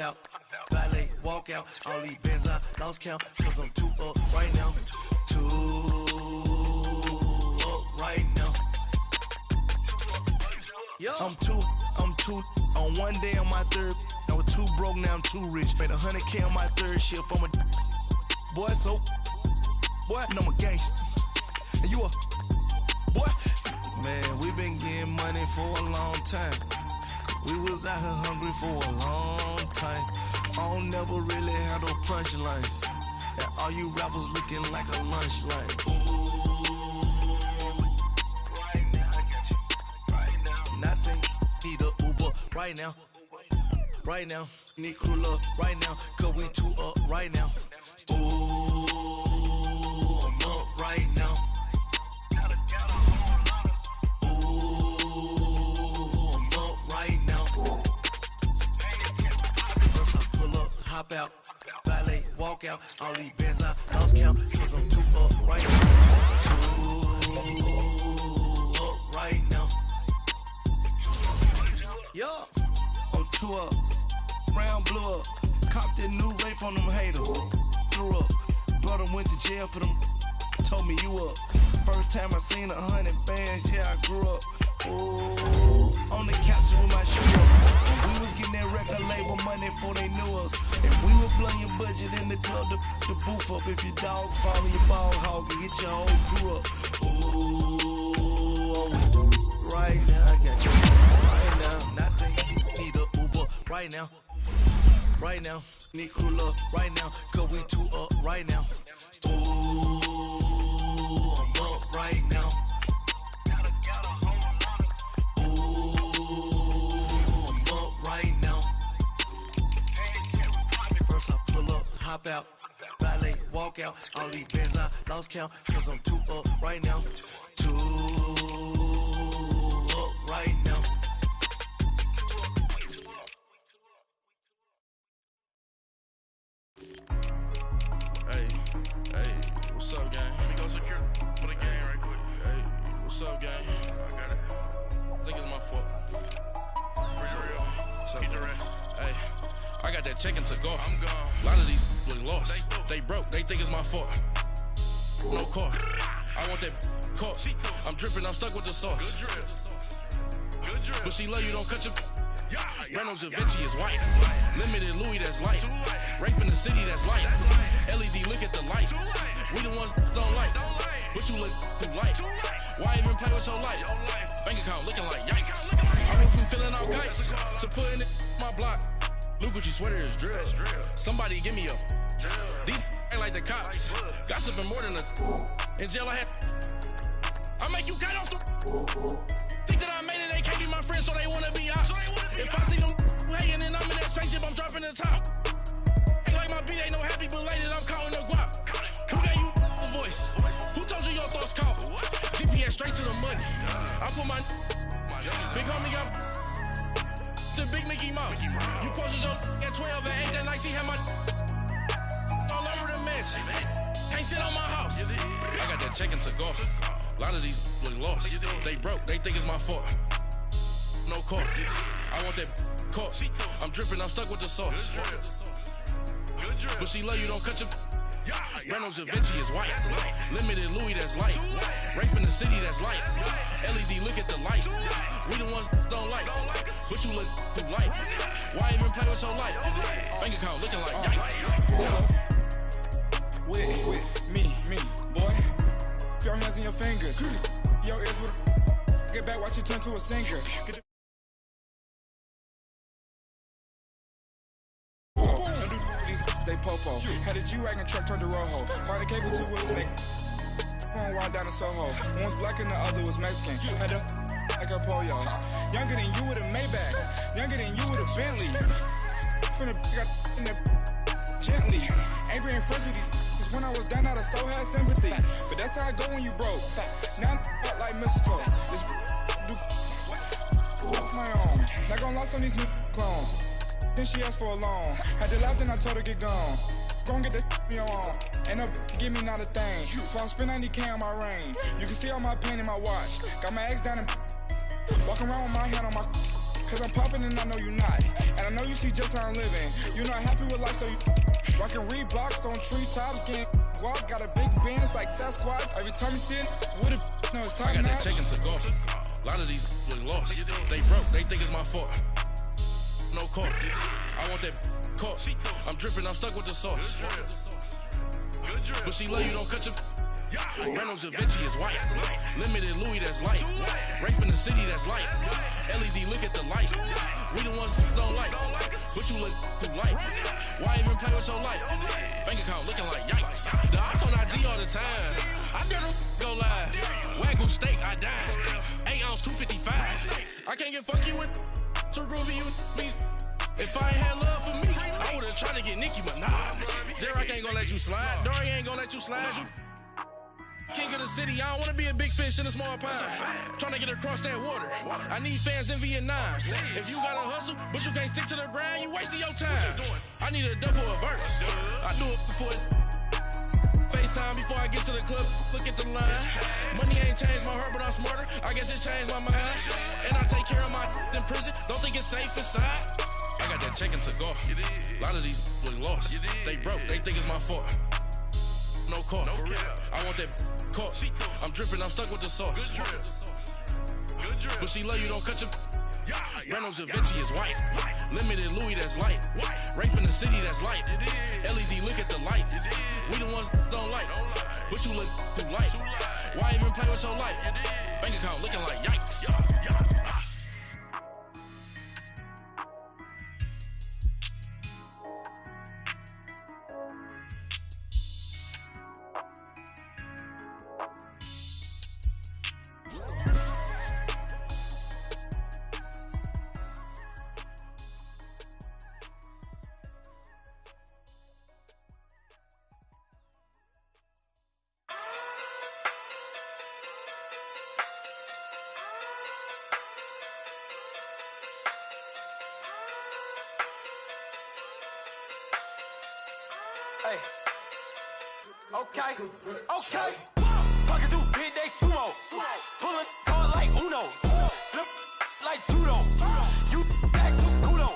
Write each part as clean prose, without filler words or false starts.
out, valet, walk out. All these bands I lost count, cause I'm too up right now. Too up right now. Yo. I'm two, on one day on my third. I was too broke, now I'm too rich. Made 100K on my third shift. I'm a boy, so boy, and I'm a gangster. And you a boy. Man, we been getting money for a long time. We was out here hungry for a long time. I don't never really have no punchlines. And all you rappers looking like a lunch line. Right now, I got you. Right now. Nothing, need a Uber right now. Right now, need crew love right now. Cause we too up right now. Ooh, I'm up right now. Hop out, valet, walk out. All these bands I lost count, cause I'm too up right now. Too up right now. Yo, I'm too up. Round blew up. Copped that new rape on them haters. Threw up. Brother went to jail for them. Told me you up. First time I seen 100 bands, yeah, I grew up. Ooh, on the couch with my shoe up. We was getting that record label money before they knew us. And we were blowing your budget in the club to boof up. If your dog follow your ball hog and get your whole crew up. Ooh, right now, I got you. Right now, nothing, need a Uber right now. Right now, need crew love right now. Cause we too up right now. Ooh, I'm up right now. Hop out, valet, walk out. All these bands I lost count, cause I'm too up right now. Too up right now. Hey, what's up, gang? Let me go secure for the gang right quick. Hey, what's up, gang? I got it. I think it's my fault. For real. Keep the rest. Hey. I got that check-in to go. I'm gone. A lot of these look lost. They broke. They think it's my fault. No car. I want that car. I'm dripping. I'm stuck with the sauce. Good drip. But she love you. Don't cut your. Reynolds Da Vinci is white. Limited Louis, that's light. Rape in the city, that's light. LED, look at the lights. We the ones don't like. But you look too light. Why even play with your life? Bank account looking like yikes. I went from filling out kites to putting it in my block. Blue Gucci sweater is drill. Somebody give me a. These ain't like the cops. Gossiping more than a. In jail I had. I make you cut off the. Think that I made it, they can't be my friends, so they wanna be ops. If I see them hating and I'm in that spaceship, I'm dropping the top. Ain't like my beat ain't no happy belated, I'm counting the guap. Who gave you a voice? Who told you your thoughts count? GPS straight to the money. I put my big homie got the big Mickey Mouse. You posted your at 12 and 8 that night, she had my all over the mansion. Can't sit on my house. I got that check-in to go. A lot of these look lost. They broke, they think it's my fault. No car. I want that car. I'm dripping, I'm stuck with the sauce. But she love you, don't cut your. Reynolds Da Vinci is white. Limited Louis, that's light. Rape in the city, that's light. LED, look at the lights. We the ones don't like. But you look too light. Why even play with your life? Bank account looking like yikes. With me, boy. Your hands and your fingers. Your ears with a. Get back, watch you turn to a singer. They popo. Had a G-Wagon truck turned to Rojo. Find a cable to wheels and they one ride down in Soho. One was black and the other was Mexican. Had a like a pollo. Younger than you with a Maybach. Younger than you with a Bentley. From the got in the gently. Angry and friends with these. When I was down out of so had sympathy. But that's how I go when you broke. Now I'm like mistletoe. This do my own. Not gonna lost on these new clones. Then she asked for a loan. Had to laugh, then I told her get gone. Gon' get that me on. Ain't no give me not a thing. So I spend 90K on my ring. You can see all my pain in my watch. Got my ex down and walking around with my hand on my. Cause I'm popping and I know you not. And I know you see just how I'm living. You're not happy with life, so you rockin' Reeboks on treetops, getting walk. Got a big band, it's like Sasquatch. Every time you see it, with it, no, it's top I got notch. that chicken to go. A lot of these was lost. They broke, they think it's my fault. No court. I want that caught. I'm dripping, I'm stuck with the sauce. But she love you, don't cut your. Reynolds Da Vinci is white. Limited Louis, that's light. Rape in the city, that's light. LED, look at the light. We the ones don't like. But you look too light. Why even play with your life? Bank account looking like yikes. The ops on IG all the time. I dare them go live. Wagyu steak, I dine. 8 ounce, 255. I can't get fuck you with too groovy you me. If I ain't had love for me, I would've tried to get Nicki Minaj. Derek ain't gonna let you slide. Dory ain't gonna let you slide. You king of the city, I don't wanna be a big fish in a small pond. Trying to get across that water. I need fans in Vietnam. If you gotta hustle, but you can't stick to the grind, you wasting your time. I need a double a verse. I do it before FaceTime before I get to the club. Look at the line. Money ain't changed my heart, but I'm smarter. I guess it changed my mind. And I take care of my in prison. Don't think it's safe inside. I got that chicken to go. A lot of these was lost. They broke, they think it's my fault. No court. I want that caught. I'm dripping, I'm stuck with the sauce. But she love you, don't cut your. Reynolds Da Vinci is white. Limited Louis, that's light. Rape in the city, that's light. LED, look at the lights. We the ones don't like. But you look too light. Why even play with your life? Bank account looking like yikes. Hey. Okay. Pocket through big day sumo. Pulling card like Uno. Flip like judo. You back to kudo.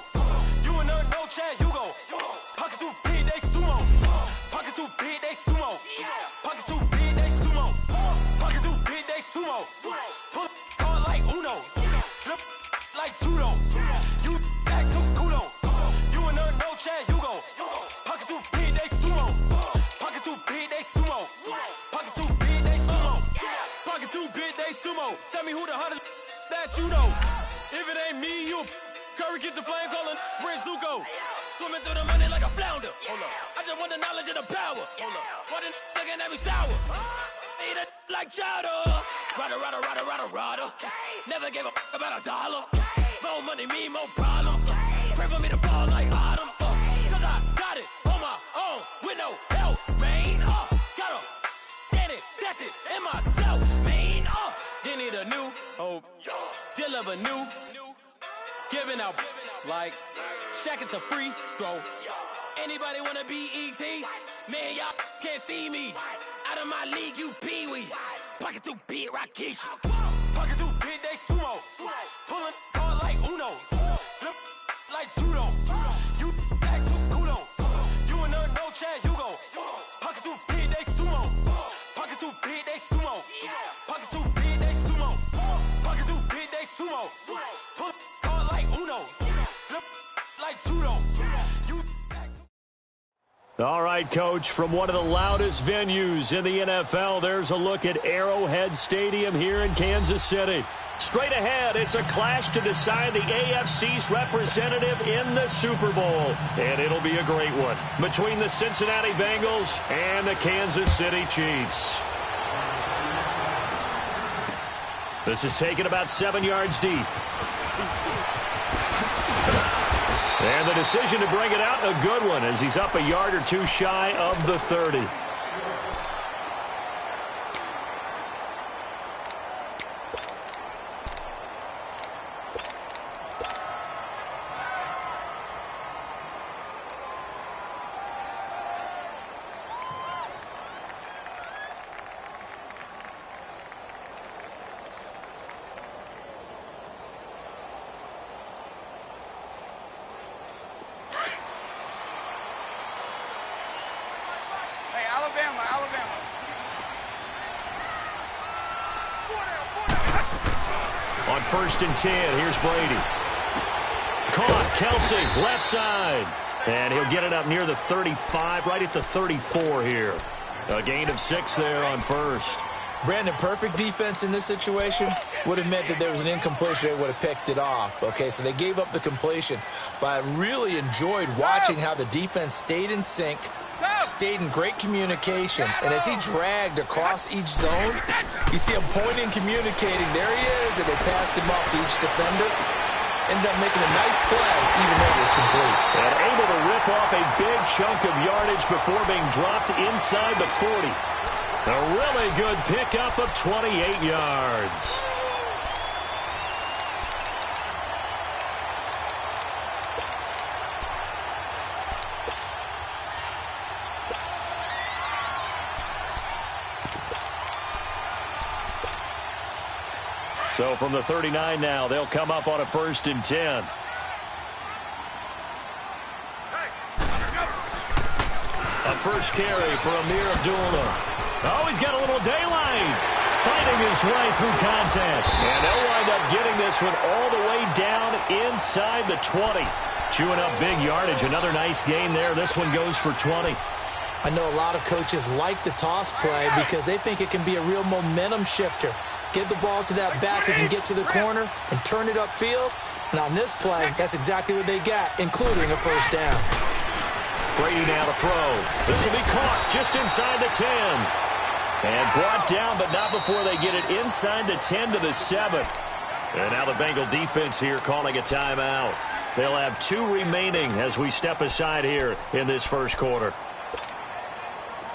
You and her no Chad Hugo. Pocket through big day sumo. Pocket through big day sumo. Pocket through big day sumo. Pocket through big day sumo. Pull card like Uno. Flip like judo. You back to kudo. You and her no Chad Hugo. Pocket through big day sumo. Pocket too big, they sumo. Pocket too big, they sumo. Pocket too big, they sumo. Tell me who the hottest that you know. If it ain't me, you Curry get the flame calling Prince Zuko. Swimming through the money like a flounder. Hold up. I just want the knowledge and the power. Hold up. Why the looking at me sour? Eat it like chowder. Rada. Never gave a about $1. More money, me, more problems. Pray for me to fall like autumn. Cause I got it on my own with no help, man. Gotta get it, that's it, in myself, man. They need a new hope, deliver new, giving out like Shaq at the free throw. Anybody wanna be ET? Man, y'all can't see me. Out of my league, you pee-wee. Pocket too big, Rakishi. Pocket too big, they sumo. Pulling card like Uno. Flip like judo. You back to kudo. You and her no Chad Hugo. Pocket too big, they sumo. Pocket too big, they sumo. Pocket too big, they sumo. Pocket too big, they sumo. Pull card like Uno. Flip like judo. You back to. All right, Coach, from one of the loudest venues in the NFL, there's a look at Arrowhead Stadium here in Kansas City. Straight ahead, it's a clash to decide the AFC's representative in the Super Bowl. And it'll be a great one between the Cincinnati Bengals and the Kansas City Chiefs. This is taken about 7 yards deep. And the decision to bring it out, a good one, as he's up a yard or two shy of the 30. Alabama. On 1st and 10, here's Brady. Caught, Kelsey, left side. And he'll get it up near the 35, right at the 34 here. A gain of 6 there on 1st. Brandon, perfect defense in this situation would have meant that there was an incompletion. They would have picked it off. Okay, so they gave up the completion. But I really enjoyed watching how the defense stayed in sync, stayed in great communication. And as he dragged across each zone, you see him pointing, communicating. There he is, and they passed him off to each defender. Ended up making a nice play, even though it was complete. And able to rip off a big chunk of yardage before being dropped inside the 40. A really good pickup of 28 yards. So from the 39 now, they'll come up on a 1st and 10. A first carry for Amir Abdullah. Oh, he's got a little daylight. Fighting his way through contact. And they'll wind up getting this one all the way down inside the 20. Chewing up big yardage. Another nice gain there. This one goes for 20. I know a lot of coaches like the toss play because they think it can be a real momentum shifter. Give the ball to that back who can get to the corner and turn it upfield. And on this play, that's exactly what they got, including a first down. Brady now to throw. This will be caught just inside the 10. And brought down, but not before they get it inside the 10 to the 7. And now the Bengal defense here calling a timeout. They'll have 2 remaining as we step aside here in this first quarter.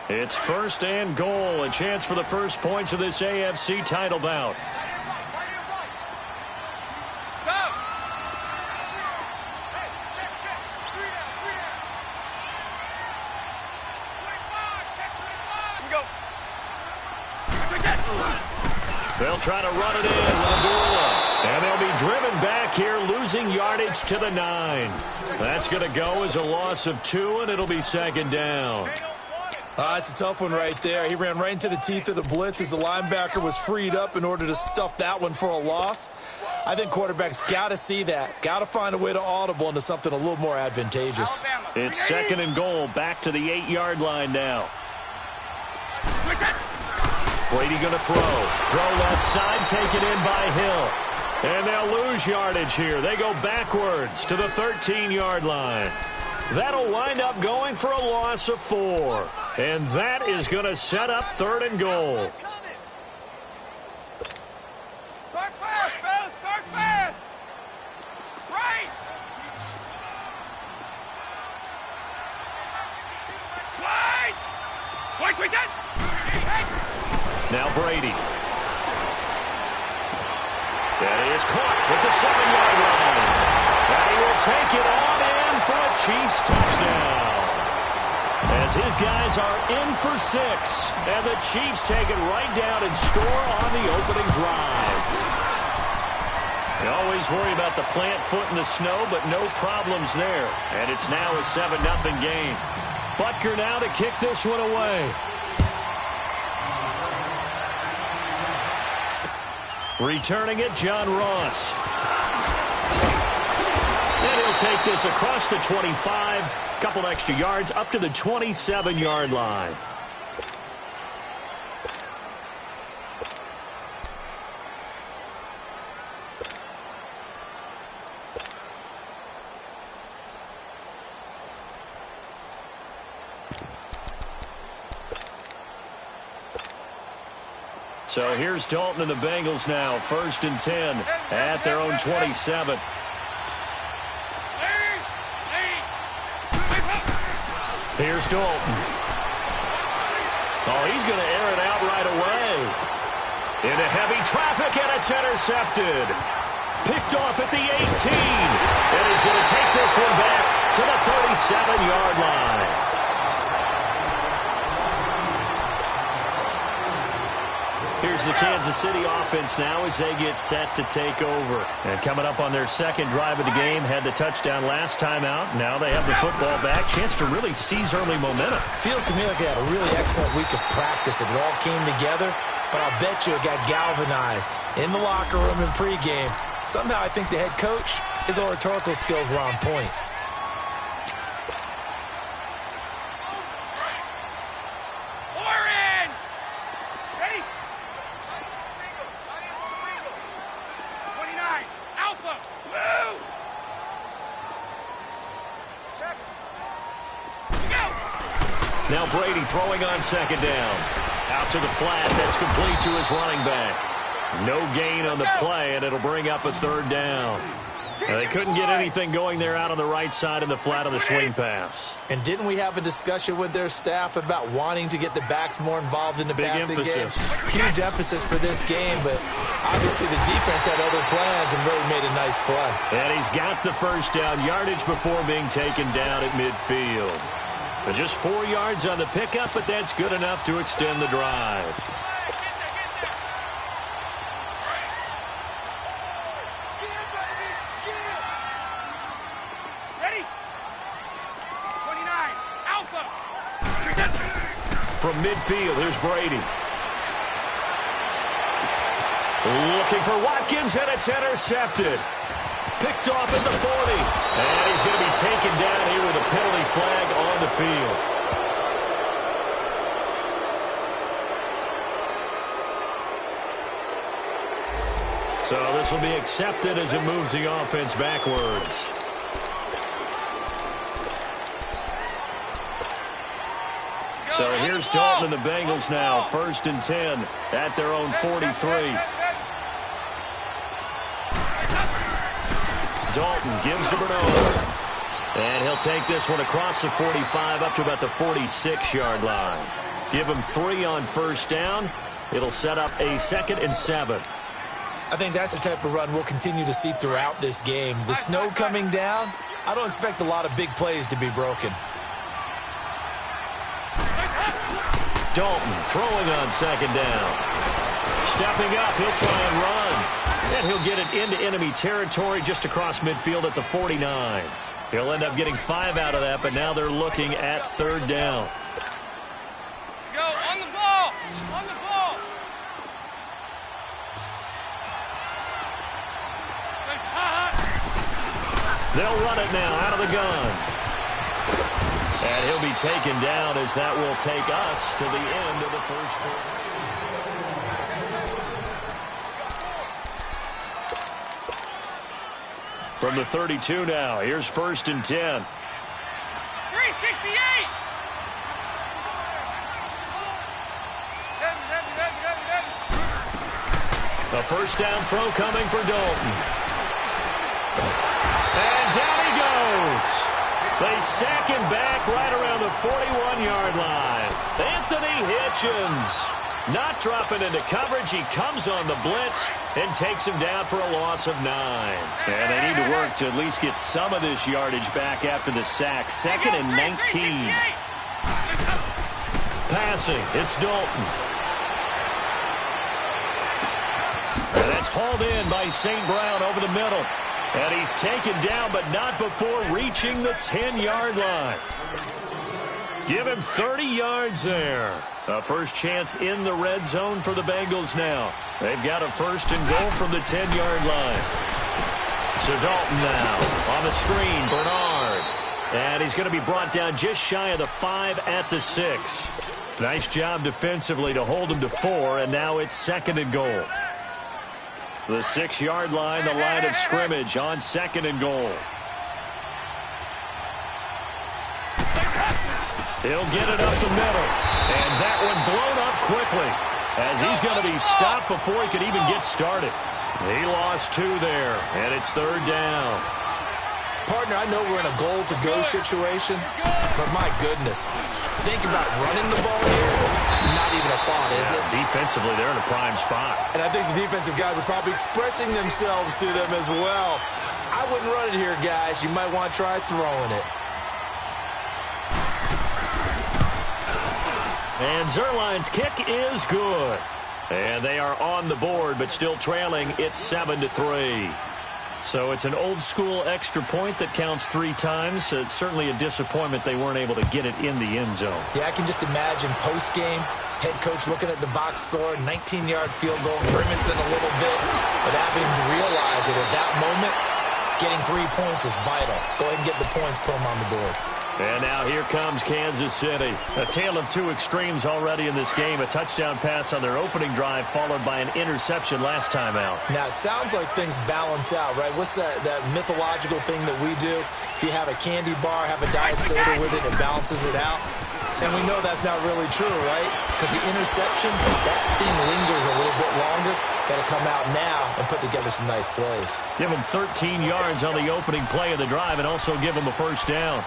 It's 1st and goal, a chance for the first points of this AFC title bout. They'll try to run it in with Abdullah. And they'll be driven back here, losing yardage to the 9. That's going to go as a loss of 2, and it'll be 2nd down. It's a tough one right there. He ran right into the teeth of the blitz as the linebacker was freed up in order to stuff that one for a loss. I think quarterbacks got to see that. Got to find a way to audible into something a little more advantageous. It's 2nd and goal, back to the 8-yard line now. Brady going to throw. Throw left side, taken in by Hill. And they'll lose yardage here. They go backwards to the 13-yard line. That'll wind up going for a loss of 4. And that is going to set up 3rd and goal. Start fast, fellas. Start fast. Right. Wide. Wide, now Brady. And he is caught at the 7-yard line. And he will take it on in for a Chiefs touchdown. As his guys are in for 6. And the Chiefs take it right down and score on the opening drive. You always worry about the plant foot in the snow, but no problems there. And it's now a 7-0 game. Butker now to kick this one away. Returning it, John Ross. And he'll take this across the 25. Couple extra yards up to the 27-yard line. So here's Dalton and the Bengals now. 1st and 10 at their own 27. Here's Dalton. Oh, he's going to air it out right away. Into heavy traffic, and it's intercepted. Picked off at the 18. And he's going to take this one back to the 37-yard line. Here's the Kansas City offense now as they get set to take over. And coming up on their second drive of the game, had the touchdown last time out. Now they have the football back. Chance to really seize early momentum. Feels to me like they had a really excellent week of practice. It all came together, but I'll bet you it got galvanized in the locker room and pregame. Somehow I think the head coach, his oratorical skills were on point. Now Brady throwing on second down. Out to the flat. That's complete to his running back. No gain on the play, and it'll bring up a third down. Now, they couldn't get anything going there out on the right side in the flat of the swing pass. And didn't we have a discussion with their staff about wanting to get the backs more involved in the passing game? Huge emphasis for this game, but obviously the defense had other plans and really made a nice play. And he's got the first down yardage before being taken down at midfield. But just 4 yards on the pickup, but that's good enough to extend the drive. Ready? 29, Alpha. From midfield, here's Brady. Looking for Watkins, and it's intercepted. Picked off at the 40. And he's going to be taken down here with a penalty flag on the field. So this will be accepted as it moves the offense backwards. So here's Dalton and the Bengals now. 1st and 10 at their own 43. Dalton gives to Bernard. And he'll take this one across the 45 up to about the 46-yard line. Give him 3 on first down. It'll set up a 2nd and 7. I think that's the type of run we'll continue to see throughout this game. The snow coming down, I don't expect a lot of big plays to be broken. Dalton throwing on 2nd down. Stepping up, he'll try and run. And he'll get it into enemy territory just across midfield at the 49. He'll end up getting 5 out of that, but now they're looking at 3rd down. Go, on the ball! On the ball! They'll run it now out of the gun. And he'll be taken down as that will take us to the end of the first quarter. From the 32 now, here's 1st and 10. 368! A first down throw coming for Dalton. And down he goes. They sack him back right around the 41-yard line. Anthony Hitchens not dropping into coverage. He comes on the blitz and takes him down for a loss of 9. And they need to work to at least get some of this yardage back after the sack. 2nd and 19. Passing, it's Dalton. And that's hauled in by St. Brown over the middle. And he's taken down, but not before reaching the 10-yard line. Give him 30 yards there. A first chance in the red zone for the Bengals now. They've got a 1st and goal from the 10-yard line. So Dalton now on the screen, Bernard. And he's going to be brought down just shy of the 5 at the 6. Nice job defensively to hold him to 4, and now it's 2nd and goal. The 6-yard line, the line of scrimmage on 2nd and goal. He'll get it up the middle. And that one blown up quickly as he's going to be stopped before he could even get started. He lost 2 there, and it's 3rd down. Partner, I know we're in a goal-to-go situation, but my goodness, think about running the ball here. Not even a thought, is it? Defensively, they're in a prime spot. And I think the defensive guys are probably expressing themselves to them as well. I wouldn't run it here, guys. You might want to try throwing it. And Zerline's kick is good. And they are on the board, but still trailing. It's 7-3. So it's an old-school extra point that counts 3 times. It's certainly a disappointment they weren't able to get it in the end zone. Yeah, I can just imagine post-game, head coach looking at the box score, 19-yard field goal, grimacing a little bit, but having to realize that at that moment, getting 3 points was vital. Go ahead and get the points, put them on the board. And now here comes Kansas City. A tale of 2 extremes already in this game. A touchdown pass on their opening drive, followed by an interception last time out. Now, it sounds like things balance out, right? What's that mythological thing that we do? If you have a candy bar, have a diet soda with it, it balances it out. And we know that's not really true, right? Because the interception, that sting lingers a little bit longer. Got to come out now and put together some nice plays. Give him 13 yards on the opening play of the drive and also give him a first down.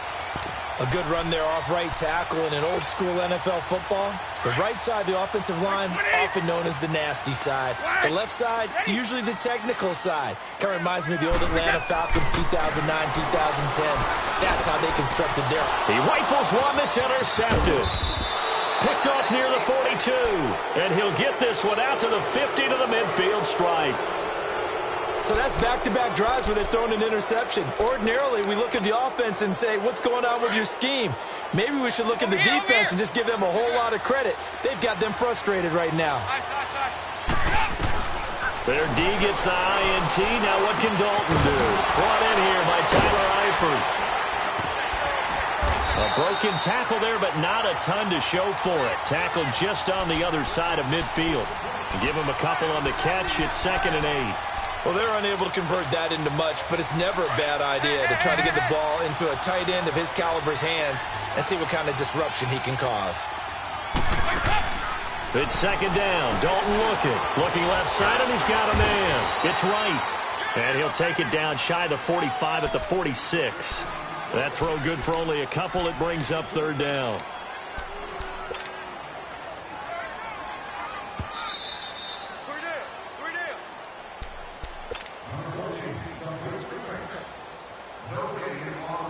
A good run there off right tackle in an old-school NFL football. The right side of the offensive line, often known as the nasty side. The left side, usually the technical side. Kind of reminds me of the old Atlanta Falcons 2009, 2010. That's how they constructed their... He rifles one that's intercepted. Picked off near the 42. And he'll get this one out to the 50 to the midfield stripe. So that's back-to-back drives where they've thrown an interception. Ordinarily, we look at the offense and say, what's going on with your scheme? Maybe we should look at the defense and just give them a whole lot of credit. They've got them frustrated right now. Their D gets the INT. Now what can Dalton do? Brought in here by Tyler Eifert. A broken tackle there, but not a ton to show for it. Tackled just on the other side of midfield. Give him a couple on the catch. It's 2nd and 8. Well, they're unable to convert that into much, but it's never a bad idea to try to get the ball into a tight end of his caliber's hands and see what kind of disruption he can cause. It's 2nd down. Dalton looking left side, and he's got a man. It's right. And he'll take it down shy of the 45 at the 46. That throw good for only a couple. It brings up 3rd down.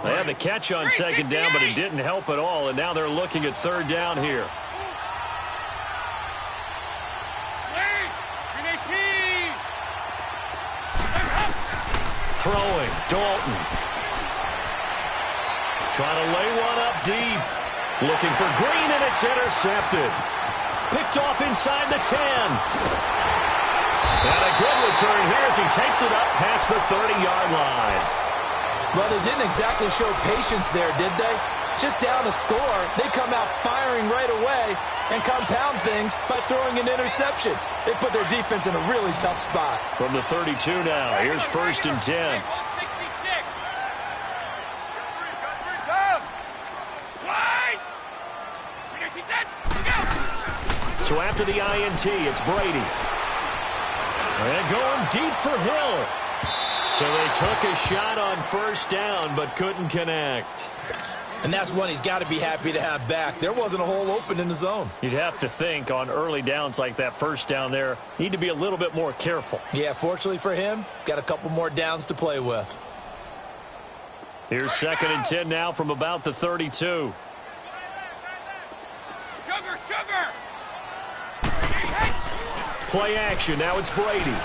They had the catch on 2nd down, but it didn't help at all, and now they're looking at 3rd down here. Throwing, Dalton. Trying to lay one up deep. Looking for Green, and it's intercepted. Picked off inside the 10. And a good return here as he takes it up past the 30-yard line. Well, they didn't exactly show patience there, did they? Just down a score, they come out firing right away and compound things by throwing an interception. They put their defense in a really tough spot. From the 32 now, here's 1st and 10. So after the INT, it's Brady. And going deep for Hill. So they took a shot on 1st down, but couldn't connect. And that's one he's got to be happy to have back. There wasn't a hole open in the zone. You'd have to think on early downs like that 1st down there, need to be a little bit more careful. Yeah, fortunately for him, got a couple more downs to play with. Here's 2nd and 10 now from about the 32. Sugar! Play action. Now it's Brady.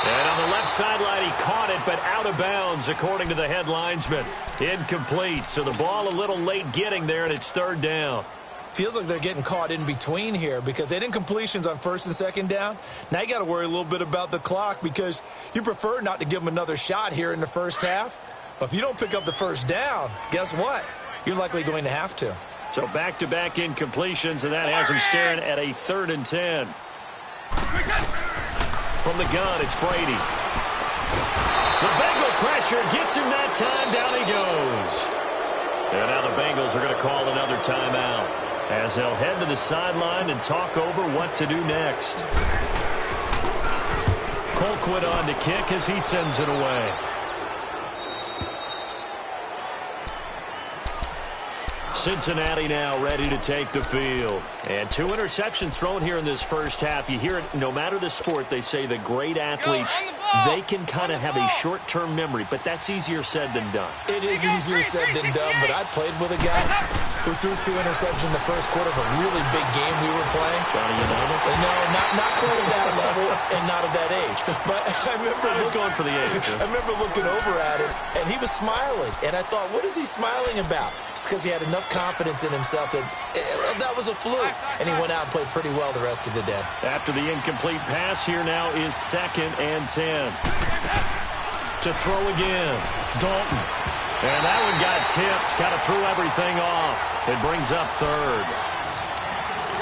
And on the left sideline, he caught it, but out of bounds, according to the head linesman. Incomplete. So the ball a little late getting there, and it's 3rd down. Feels like they're getting caught in between here because they had incompletions on 1st and 2nd down. Now you got to worry a little bit about the clock because you prefer not to give them another shot here in the 1st half. But if you don't pick up the 1st down, guess what? You're likely going to have to. So back-to-back incompletions, and that has him staring at a 3rd and 10. From the gun, it's Brady. The Bengal pressure gets him that time. Down he goes. And now the Bengals are going to call another timeout as they'll head to the sideline and talk over what to do next. Colquitt on to kick as he sends it away. Cincinnati now ready to take the field. And 2 interceptions thrown here in this 1st half. You hear it no matter the sport, they say the great athletes they can kind of have a short-term memory, but that's easier said than done. It is easier said than done, but I played with a guy who threw 2 interceptions in the first quarter of a really big game we were playing. Johnny Unitas? No, not quite at that level and not of that age. But I remember going for the age. I remember looking over at him, and he was smiling. And I thought, what is he smiling about? It's because he had enough confidence in himself that that was a fluke. And he went out and played pretty well the rest of the day. After the incomplete pass, here now is 2nd and 10. To throw again, Dalton. And that one got tipped. Kind of threw everything off. It brings up 3rd.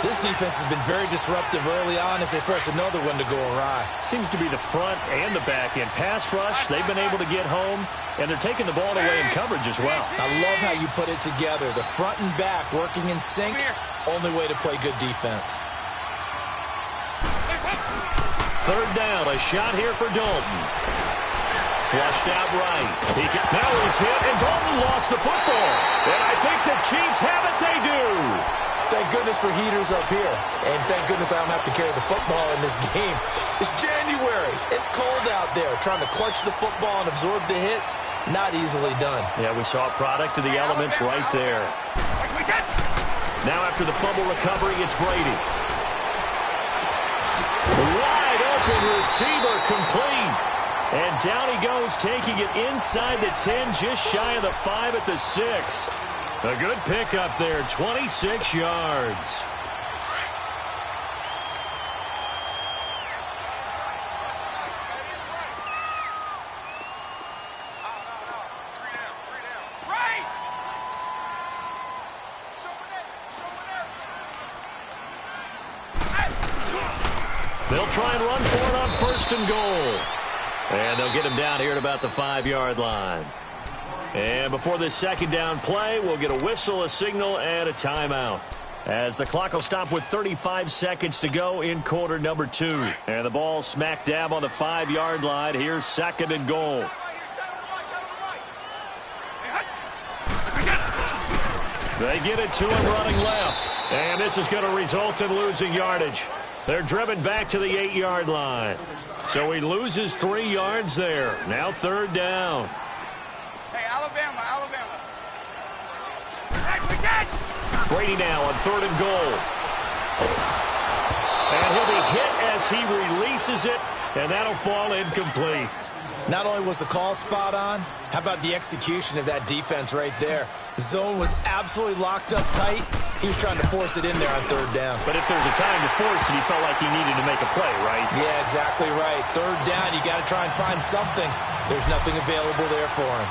This defense has been very disruptive early on as they force another one to go awry. Seems to be the front and the back end. Pass rush, they've been able to get home, and they're taking the ball away in coverage as well. I love how you put it together. The front and back working in sync, only way to play good defense. 3rd down, a shot here for Dalton. Flushed out right. Now he's hit, and Dalton lost the football. And I think the Chiefs have it. They do. Thank goodness for heaters up here. And thank goodness I don't have to carry the football in this game. It's January. It's cold out there. Trying to clutch the football and absorb the hits, not easily done. Yeah, we saw a product of the elements right there. Now after the fumble recovery, it's Brady. Wide open receiver complete. And down he goes, taking it inside the 10, just shy of the 5 at the 6. A good pickup there, 26 yards. They'll try and run for it on 1st and goal. And they'll get him down here at about the 5-yard line. And before this 2nd down play, we'll get a whistle, a signal, and a timeout. As the clock will stop with 35 seconds to go in quarter number 2. And the ball smack dab on the 5-yard line. Here's 2nd and goal. They get it to him running left. And this is going to result in losing yardage. They're driven back to the 8-yard line. So he loses 3 yards there. Now 3rd down. Hey, Alabama. Brady now on 3rd and goal. And he'll be hit as he releases it, and that'll fall incomplete. Not only was the call spot on, how about the execution of that defense right there? The zone was absolutely locked up tight. He was trying to force it in there on 3rd down. But if there's a time to force it, he felt like he needed to make a play, right? Yeah, exactly right. 3rd down, you got to try and find something. There's nothing available there for him.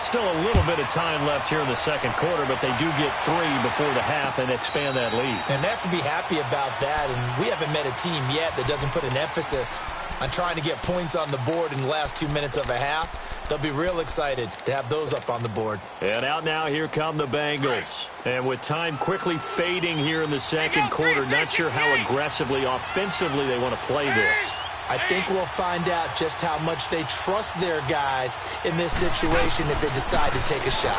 Still a little bit of time left here in the 2nd quarter, but they do get 3 before the half and expand that lead. And they have to be happy about that, and we haven't met a team yet that doesn't put an emphasis on trying to get points on the board in the last 2 minutes of a half. They'll be real excited to have those up on the board. And out now, here come the Bengals. And with time quickly fading here in the 2nd quarter, not sure how aggressively, offensively they want to play this. I think we'll find out just how much they trust their guys in this situation if they decide to take a shot.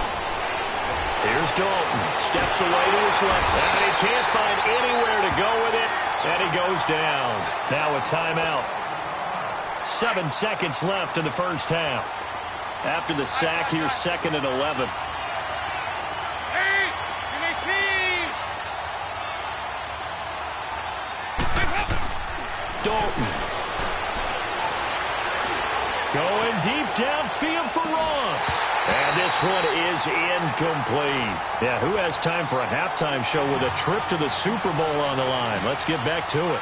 Here's Dalton. Steps away to his left. And he can't find anywhere to go with it. And he goes down. Now a timeout. 7 seconds left in the 1st half. After the sack, here's 2nd and 11. Dalton. Going deep downfield for Ross. And this one is incomplete. Yeah, who has time for a halftime show with a trip to the Super Bowl on the line? Let's get back to it.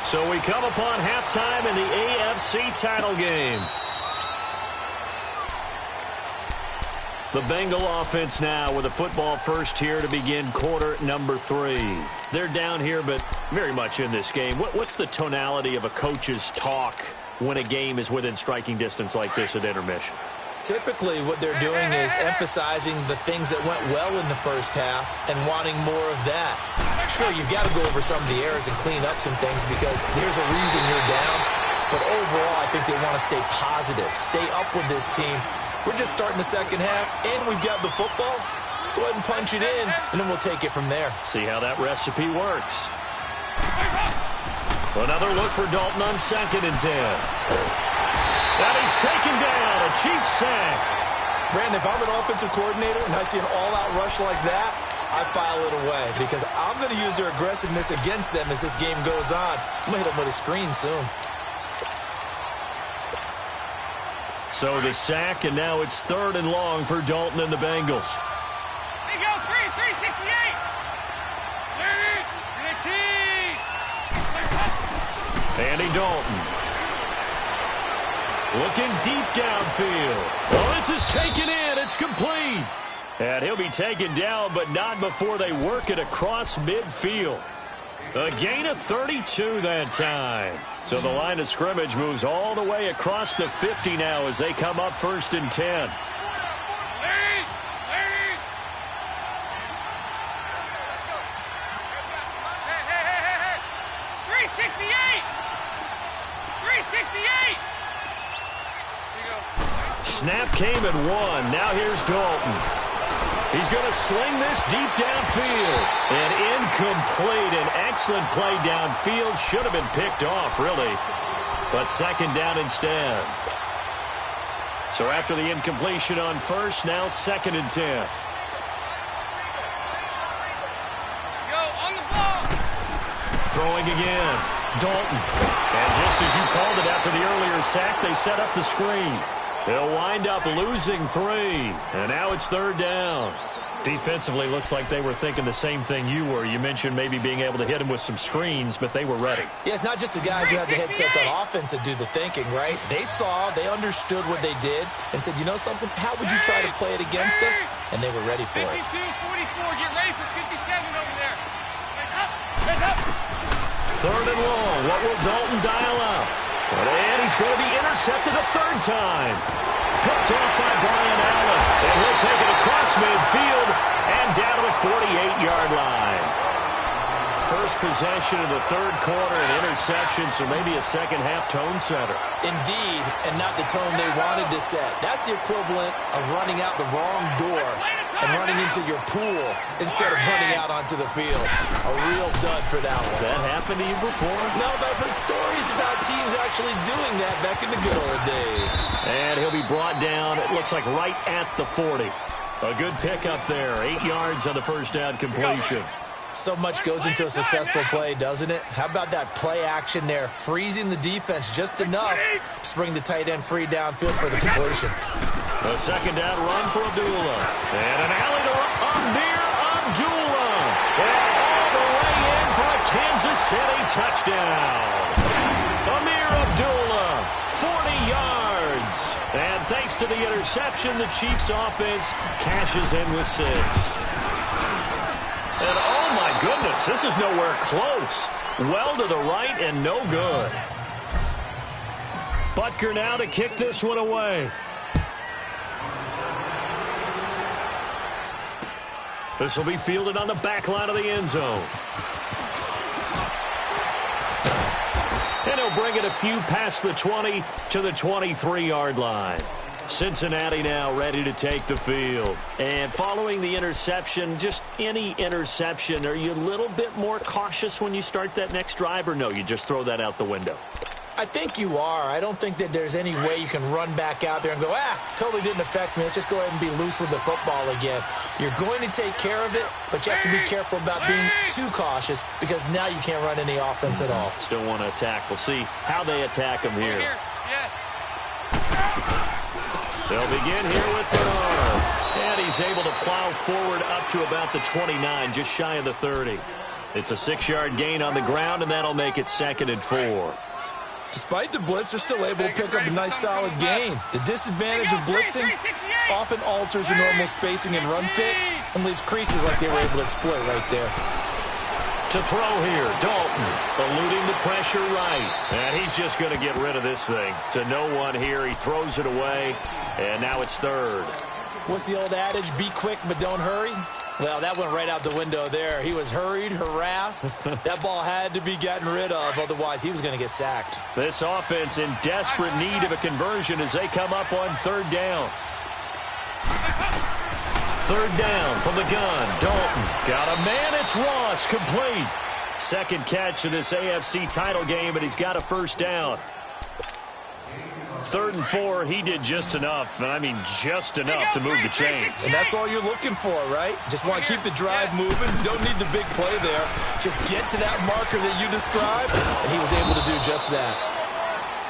So we come upon halftime in the AFC title game. The Bengal offense now with a football first here to begin quarter number 3. They're down here, but very much in this game. What's the tonality of a coach's talk when a game is within striking distance like this at intermission? Typically, what they're doing is emphasizing the things that went well in the first half and wanting more of that. Sure, you've got to go over some of the errors and clean up some things because there's a reason you're down. But overall, I think they want to stay positive, stay up with this team. We're just starting the second half, and we've got the football. Let's go ahead and punch it in, and then we'll take it from there. See how that recipe works. Another look for Dalton on 2nd and 10. And he's taken down. A Chiefs sack. Brandon, if I'm an offensive coordinator and I see an all-out rush like that, I file it away because I'm going to use their aggressiveness against them as this game goes on. I'm going to hit them with a screen soon. So the sack, and now it's 3rd and long for Dalton and the Bengals. There you go, 368. Andy Dalton. Looking deep downfield. Oh, this is taken in. It's complete. And he'll be taken down, but not before they work it across midfield. A gain of 32 that time. So the line of scrimmage moves all the way across the 50 now as they come up 1st and 10. Snap came at 1. Now here's Dalton. He's going to sling this deep downfield. And incomplete. An excellent play downfield. Should have been picked off, really. But 2nd down instead. So after the incompletion on 1st, now 2nd and 10. Go on the ball. Throwing again. Dalton. And just as you called it after the earlier sack, they set up the screen. They'll wind up losing 3. And now it's 3rd down. Defensively, looks like they were thinking the same thing you were. You mentioned maybe being able to hit them with some screens, but they were ready. Yeah, it's not just the guys who have the headsets on offense that do the thinking, right? They saw, they understood what they did, and said, you know something, how would you try to play it against us? And they were ready for it. 52-44, get ready for 57 over there. Heads up. 3rd and long. What will Dalton dial up? And he's going to be intercepted a 3rd time. Picked off by Brian Allen. And he'll take it across midfield and down to the 48-yard line. First possession of the 3rd quarter, an interception, so maybe a second-half tone setter. Indeed, and not the tone they wanted to set. That's the equivalent of running out the wrong door and running into your pool instead of running out onto the field. A real dud for that one. Has that happened to you before? No, but I've heard stories about teams actually doing that back in the good old days. And he'll be brought down, it looks like right at the 40. A good pickup there, 8 yards on the first down completion. So much goes into a successful play, doesn't it? How about that play action there, freezing the defense just enough to bring the tight end free downfield for the completion. A 2nd down run for Abdullah. And an alley to Amir Abdullah. And all the way in for a Kansas City touchdown. Amir Abdullah, 40 yards. And thanks to the interception, the Chiefs offense cashes in with 6. And oh my goodness, this is nowhere close. Well to the right and no good. Butker now to kick this one away. This will be fielded on the back line of the end zone. And he'll bring it a few past the 20 to the 23-yard line. Cincinnati now ready to take the field. And following the interception, just any interception, are you a little bit more cautious when you start that next drive, or no, you just throw that out the window? I think you are. I don't think that there's any way you can run back out there and go, totally didn't affect me. Let's just go ahead and be loose with the football again. You're going to take care of it, but you have to be careful about being too cautious because now you can't run any offense at all. Still want to attack. We'll see how they attack him here. Yes. They'll begin here with Bernard. And he's able to plow forward up to about the 29, just shy of the 30. It's a 6-yard gain on the ground, and that'll make it 2nd and 4. Despite the blitz, they're still able to pick up a nice solid gain. The disadvantage of blitzing often alters the normal spacing and run fits and leaves creases like they were able to exploit right there. To throw here, Dalton, eluding the pressure right. And he's just going to get rid of this thing. To no one here, he throws it away, and now it's 3rd. What's the old adage, be quick but don't hurry? Well, that went right out the window there. He was hurried, harassed. That ball had to be gotten rid of, otherwise he was going to get sacked. This offense in desperate need of a conversion as they come up on 3rd down. 3rd down from the gun. Dalton got a man. It's Ross, complete. Second catch of this AFC title game, and he's got a first down. 3rd and 4, he did just enough, and I mean just enough to move the chains. And that's all you're looking for, right? Just want to keep the drive moving. You don't need the big play there. Just get to that marker that you described, and he was able to do just that.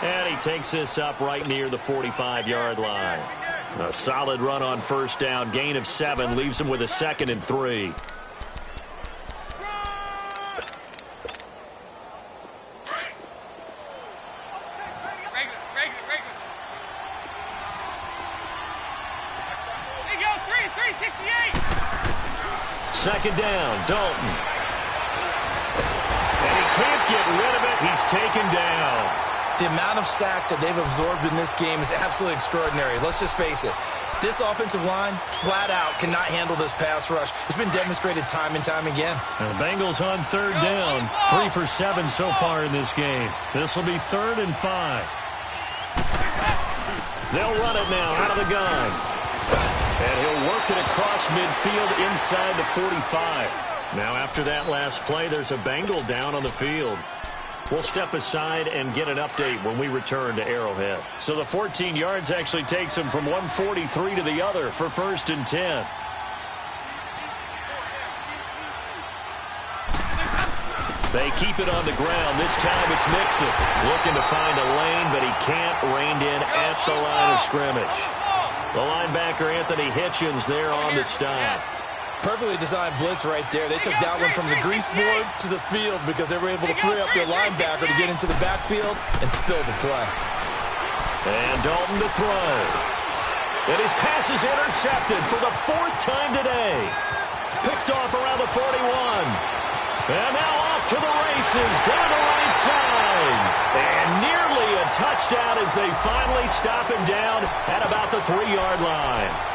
And he takes this up right near the 45-yard line. A solid run on first down. Gain of 7 leaves him with a 2nd and 3. Second down, Dalton. And he can't get rid of it. He's taken down. The amount of sacks that they've absorbed in this game is absolutely extraordinary. Let's just face it. This offensive line, flat out, cannot handle this pass rush. It's been demonstrated time and time again. And the Bengals on 3rd down. 3 for 7 so far in this game. This will be 3rd and 5. They'll run it now out of the gun. And he'll work it across midfield inside the 45. Now after that last play, there's a Bengal down on the field. We'll step aside and get an update when we return to Arrowhead. So the 14 yards actually takes him from 143 to the other for 1st and 10. They keep it on the ground. This time it's Mixon. Looking to find a lane, but he can't. Reined in at the line of scrimmage. The linebacker, Anthony Hitchens, there on the stop. Perfectly designed blitz right there. They took that one from the grease board to the field because they were able to free up their linebacker to get into the backfield and spill the play. And Dalton to throw. And his pass is intercepted for the 4th time today. Picked off around the 41. And now off to the races down the right side. And nearly a touchdown as they finally stop him down at about the 3-yard line.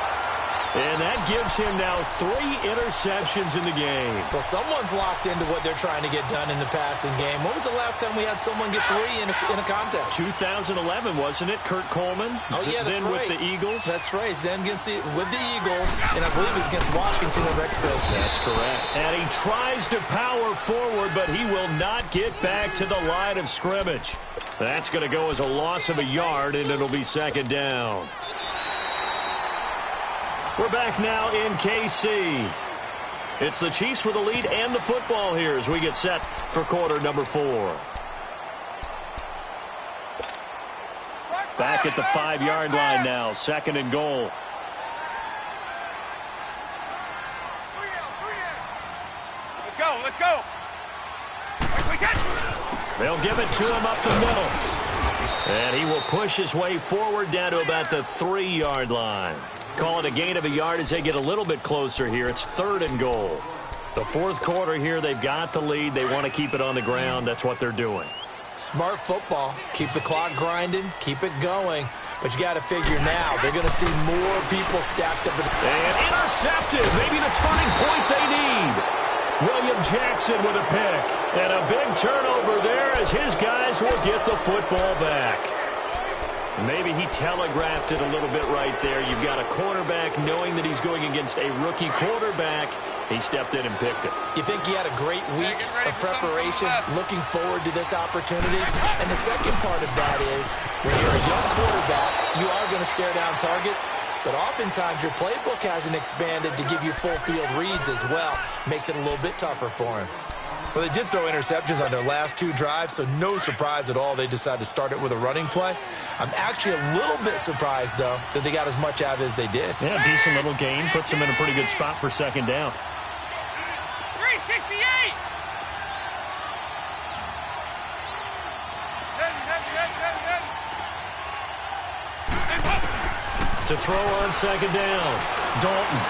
And that gives him now 3 interceptions in the game. Well, someone's locked into what they're trying to get done in the passing game. When was the last time we had someone get 3 in a contest? 2011, wasn't it? Kurt Coleman? Oh, yeah, that's then right. With the Eagles? That's right. Then with the Eagles, and I believe it's against Washington or Rex Grossman. That's correct. And he tries to power forward, but he will not get back to the line of scrimmage. That's going to go as a loss of a yard, and it'll be 2nd down. We're back now in KC. It's the Chiefs with the lead and the football here as we get set for quarter number 4. Back at the 5-yard line now, 2nd and goal. Let's go, let's go. They'll give it to him up the middle. And he will push his way forward down to about the 3-yard line. Call it a gain of a yard as they get a little bit closer here. It's 3rd and goal. The 4th quarter here, they've got the lead. They want to keep it on the ground. That's what they're doing. Smart football. Keep the clock grinding. Keep it going. But you got to figure now, they're going to see more people stacked up. And intercepted. Maybe the turning point they need. William Jackson with a pick. And a big turnover there as his guys will get the football back. Maybe he telegraphed it a little bit right there. You've got a quarterback knowing that he's going against a rookie quarterback. He stepped in and picked it. You think he had a great week of preparation, looking forward to this opportunity? And the second part of that is, when you're a young quarterback, you are going to stare down targets, but oftentimes your playbook hasn't expanded to give you full field reads as well. Makes it a little bit tougher for him. Well, they did throw interceptions on their last 2 drives, so no surprise at all they decided to start it with a running play. I'm actually a little bit surprised, though, that they got as much out of it as they did. Yeah, decent little gain. Puts them in a pretty good spot for 2nd down. 368! To throw on 2nd down. Dalton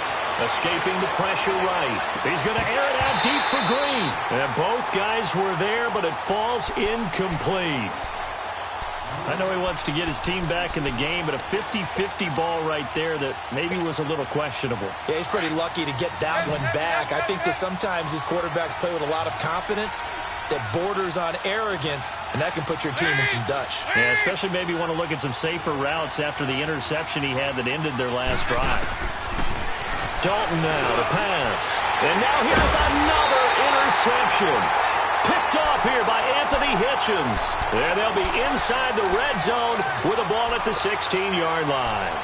escaping the pressure right. He's going to air it out deep for Green. And both guys were there, but it falls incomplete. I know he wants to get his team back in the game, but a 50-50 ball right there that maybe was a little questionable. Yeah, he's pretty lucky to get that one back. I think that sometimes these quarterbacks play with a lot of confidence that borders on arrogance, and that can put your team in some Dutch. Yeah, especially maybe want to look at some safer routes after the interception he had that ended their last drive. Dalton now to pass. And now here's another interception. Picked off here by Anthony Hitchens. And they'll be inside the red zone with a ball at the 16-yard line.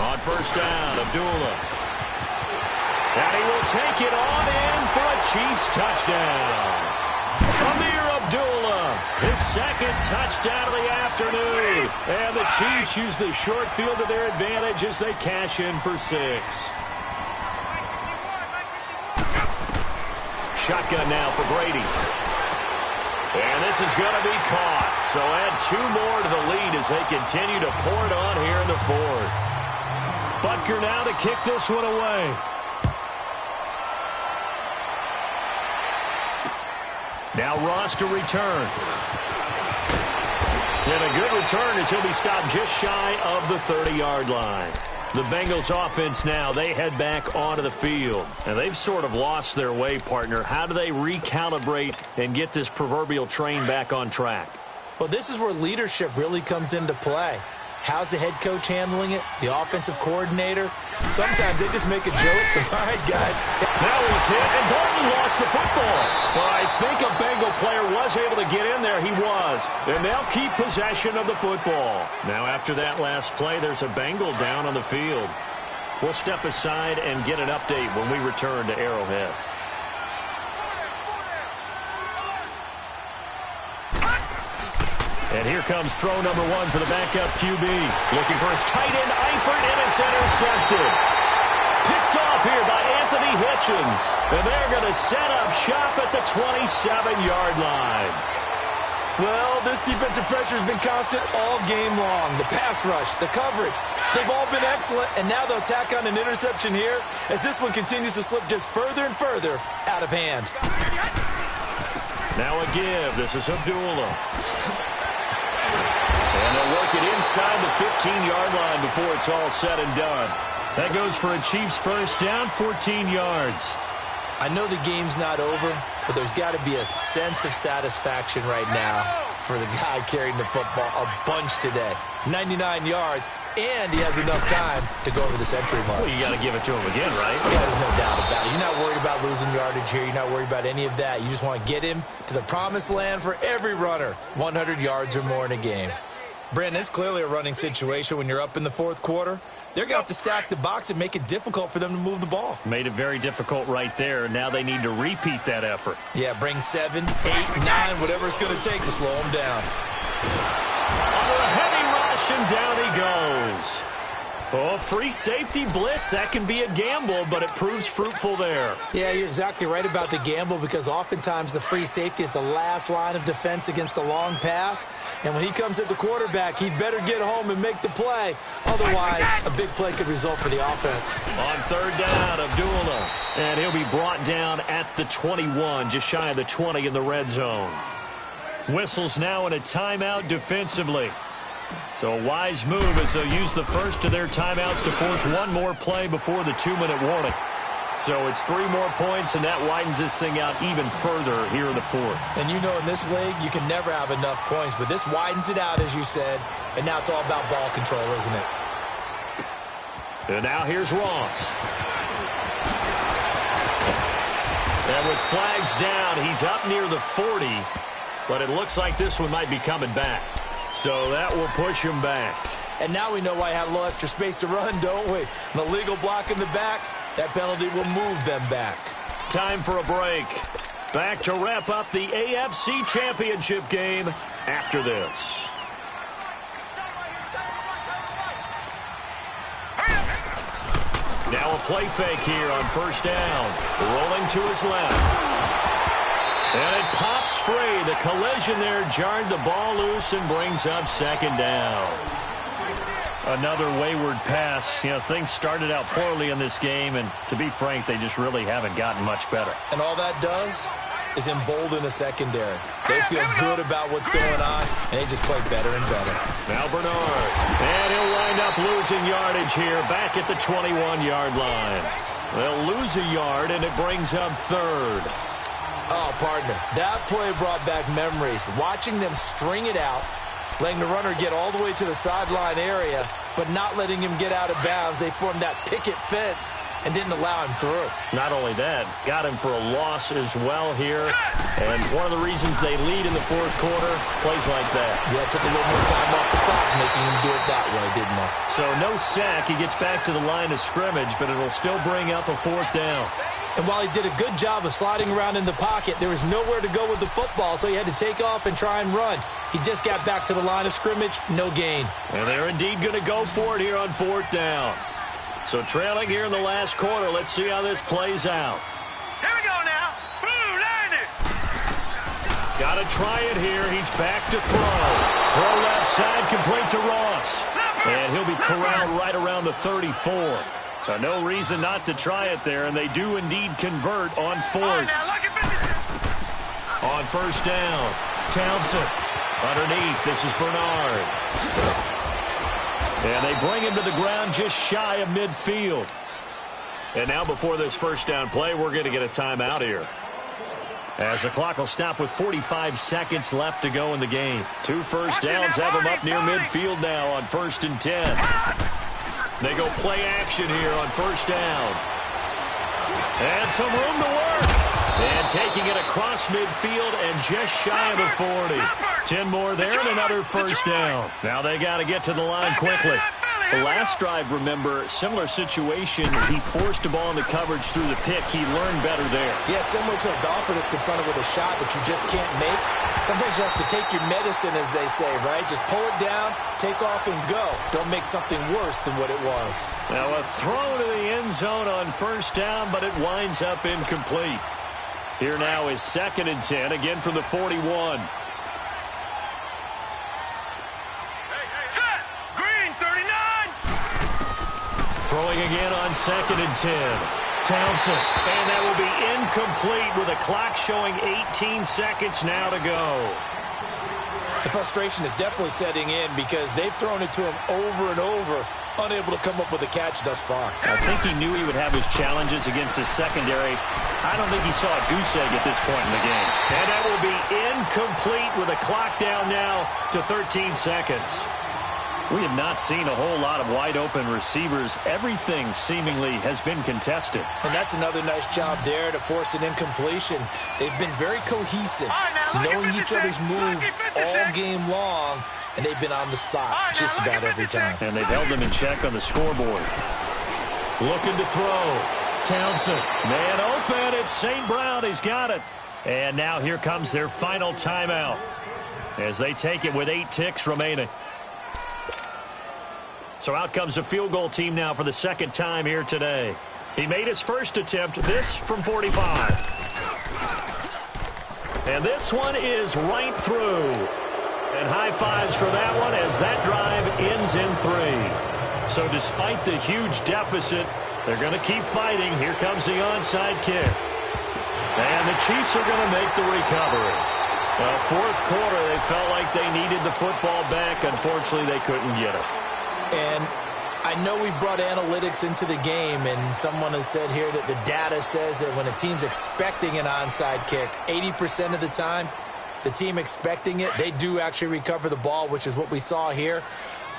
On first down, Abdullah. And he will take it on in for a Chiefs touchdown. Amir Abdullah, his second touchdown of the afternoon. And the Chiefs use the short field to their advantage as they cash in for 6. Shotgun now for Brady. And this is going to be caught. So add 2 more to the lead as they continue to pour it on here in the 4th. Butker now to kick this one away. Now Ross to return. And a good return as he'll be stopped just shy of the 30-yard line. The Bengals offense now, they head back onto the field. And they've sort of lost their way, partner. How do they recalibrate and get this proverbial train back on track? Well, this is where leadership really comes into play. How's the head coach handling it? The offensive coordinator? Sometimes they just make a joke. All right, guys. Now he's hit, and Dalton lost the football. Well, I think a Bengal player was able to get in there. He was. And they'll keep possession of the football. Now, after that last play, there's a Bengal down on the field. We'll step aside and get an update when we return to Arrowhead. And here comes throw number 1 for the backup QB. Looking for his tight end, Eifert, and it's intercepted. Picked off here by Anthony Hitchens. And they're going to set up shop at the 27-yard line. Well, this defensive pressure has been constant all game long. The pass rush, the coverage, they've all been excellent. And now they'll tack on an interception here as this one continues to slip just further and further out of hand. Now a give. This is Abdullah. And they'll work it inside the 15-yard line before it's all said and done. That goes for a Chiefs first down, 14 yards. I know the game's not over, but there's got to be a sense of satisfaction right now for the guy carrying the football a bunch today. 99 yards, and he has enough time to go over the century mark. Well, you got to give it to him again, right? Yeah, there's no doubt about it. You're not worried about losing yardage here. You're not worried about any of that. You just want to get him to the promised land for every runner, 100 yards or more in a game. Brandon, it's clearly a running situation when you're up in the 4th quarter. They're going to have to stack the box and make it difficult for them to move the ball. Made it very difficult right there. Now they need to repeat that effort. Yeah, bring 7, 8, 9, whatever it's going to take to slow them down. Under a heavy rush, and down he goes. Oh, free safety blitz. That can be a gamble, but it proves fruitful there. Yeah, you're exactly right about the gamble because oftentimes the free safety is the last line of defense against a long pass. And when he comes at the quarterback, he'd better get home and make the play. Otherwise, a big play could result for the offense. On third down, Abdullah. And he'll be brought down at the 21, just shy of the 20 in the red zone. Whistles now in a timeout defensively. So a wise move as they'll use the first of their timeouts to force one more play before the 2-minute warning. So it's 3 more points, and that widens this thing out even further here in the 4th. And you know in this league, you can never have enough points, but this widens it out, as you said, and now it's all about ball control, isn't it? And now here's Ross. And with flags down, he's up near the 40, but it looks like this one might be coming back. So that will push him back. And now we know why he had a little extra space to run, don't we? The legal block in the back, that penalty will move them back. Time for a break. Back to wrap up the AFC Championship game after this. Now a play fake here on first down. Rolling to his left. And it pops free. The collision there jarred the ball loose and brings up second down. Another wayward pass. You know, things started out poorly in this game, and to be frank, they just really haven't gotten much better. And all that does is embolden a secondary. They feel good about what's going on, and they just play better and better. Now Bernard. And he'll wind up losing yardage here back at the 21-yard line. They'll lose a yard, and it brings up third. Oh, partner, that play brought back memories. Watching them string it out, letting the runner get all the way to the sideline area, but not letting him get out of bounds. They formed that picket fence and didn't allow him through. Not only that, got him for a loss as well here. And one of the reasons they lead in the fourth quarter, plays like that. Yeah, it took a little more time off the clock, making him do it that way, didn't it? So no sack. He gets back to the line of scrimmage, but it'll still bring up a fourth down. And while he did a good job of sliding around in the pocket, there was nowhere to go with the football, so he had to take off and try and run. He just got back to the line of scrimmage, no gain. And they're indeed going to go for it here on fourth down. So trailing here in the last quarter, let's see how this plays out. Here we go now. Blue, line it. Got to try it here. He's back to throw. Throw left side, complete to Ross. And he'll be corralled right around the 34. No reason not to try it there, and they do indeed convert on fourth. On first down, Townsend. Underneath, this is Bernard. And they bring him to the ground just shy of midfield. And now before this first down play, we're going to get a timeout here, as the clock will stop with 45 seconds left to go in the game. 2 first downs have them up near midfield now on 1st and 10. They go play action here on first down. And some room to work. And taking it across midfield and just shy of the 40. 10 more there and another first down. Now they got to get to the line quickly. The last drive, remember, similar situation. He forced the ball into coverage through the pick. He learned better there. Yeah, similar to a golfer that's confronted with a shot that you just can't make. Sometimes you have to take your medicine, as they say, right? Just pull it down, take off, and go. Don't make something worse than what it was. Now a throw to the end zone on first down, but it winds up incomplete. Here now is 2nd and 10, again from the 41. Throwing again on 2nd and 10. Townsend. And that will be incomplete with a clock showing 18 seconds now to go. The frustration is definitely setting in because they've thrown it to him over and over, unable to come up with a catch thus far. I think he knew he would have his challenges against his secondary. I don't think he saw a goose egg at this point in the game. And that will be incomplete with a clock down now to 13 seconds. We have not seen a whole lot of wide-open receivers. Everything seemingly has been contested. And that's another nice job there to force an incompletion. They've been very cohesive, knowing each other's moves all game long, and they've been on the spot just about every time. And they've held them in check on the scoreboard. Looking to throw. Townsend. Man open. It's St. Brown. He's got it. And now here comes their final timeout as they take it with 8 ticks remaining. So out comes the field goal team now for the second time here today. He made his first attempt, this from 45. And this one is right through. And high fives for that one as that drive ends in 3. So despite the huge deficit, they're going to keep fighting. Here comes the onside kick. And the Chiefs are going to make the recovery. Well, fourth quarter, they felt like they needed the football back. Unfortunately, they couldn't get it. And I know we brought analytics into the game, and someone has said here that the data says that when a team's expecting an onside kick, 80% of the time, the team expecting it, they do actually recover the ball, which is what we saw here.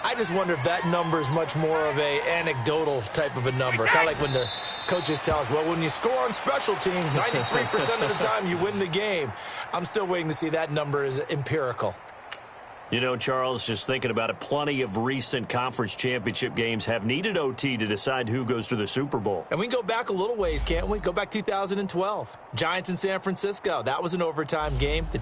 I just wonder if that number is much more of a anecdotal type of a number. Kind of like when the coaches tell us, well, when you score on special teams, 93% of the time you win the game. I'm still waiting to see that number is empirical. You know, Charles, just thinking about it, plenty of recent conference championship games have needed OT to decide who goes to the Super Bowl. And we can go back a little ways, can't we? Go back 2012. Giants in San Francisco. That was an overtime game. The